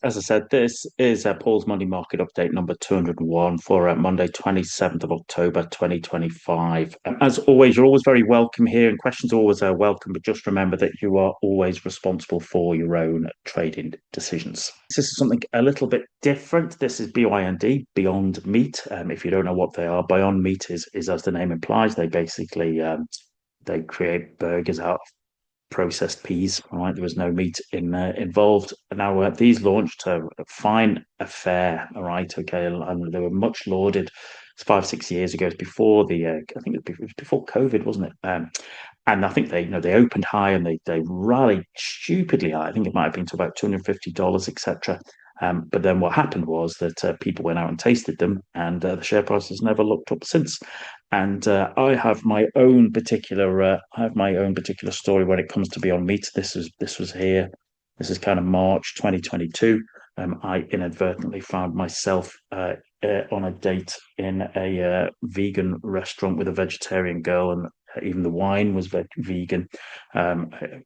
As I said, this is Paul's Monday Market Update number 201 for Monday, 27th of October, 2025. As always, you're always very welcome here, and questions are always welcome, but just remember that you are always responsible for your own trading decisions. This is something a little bit different. This is BYND, Beyond Meat. If you don't know what they are, Beyond Meat is as the name implies, they basically they create burgers out of processed peas. All right, there was no meat involved. Now these launched a fine affair. All right, okay, and they were much lauded. It's 5, 6 years ago. It's before the I think it was before COVID, wasn't it? And I think they opened high and they rallied stupidly high. I think it might have been to about $250, etc. But then what happened was that people went out and tasted them, and the share price has never looked up since. And I have my own particular story when it comes to Beyond Meat. This was here. This is kind of March 2022. I inadvertently found myself on a date in a vegan restaurant with a vegetarian girl, and even the wine was vegan. I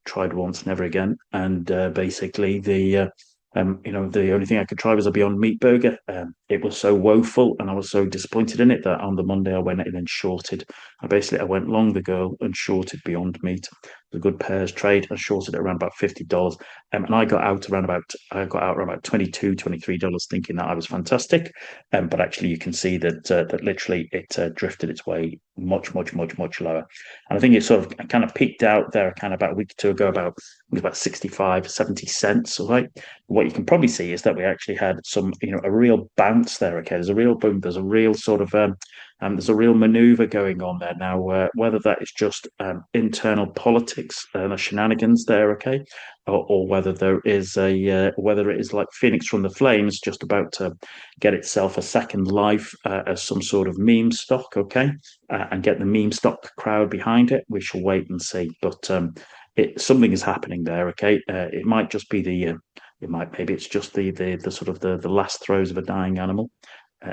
tried once, never again. And basically, the only thing I could try was a Beyond Meat burger. It was so woeful, and I was so disappointed in it that on the Monday I went in and shorted. I went long the girl and shorted Beyond Meat. It was a good pairs trade. I shorted it around about $50, and I got out around about 22, $23, thinking that I was fantastic. But actually, you can see that literally it drifted its way much, much, much, much lower. And I think it sort of kind of peaked out there kind of about a week or two ago, it was about 65, 70 cents. Right. What you can probably see is that we actually had a real bounce there. Okay, there's a real boom. There's a real sort of there's a real maneuver going on there now. Whether that is just internal politics and shenanigans there, okay, or whether there is whether it is like Phoenix from the Flames just about to get itself a second life as some sort of meme stock, okay, and get the meme stock crowd behind it. We shall wait and see. But something is happening there, okay. It might just be maybe it's just the sort of the last throes of a dying animal.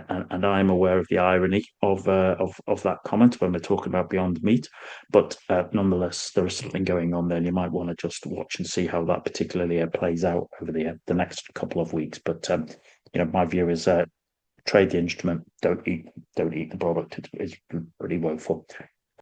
And I'm aware of the irony of that comment when we're talking about Beyond Meat, but nonetheless, there is something going on there, and you might want to just watch and see how that particularly plays out over the next couple of weeks. But my view is trade the instrument, don't eat the product. It's pretty woeful.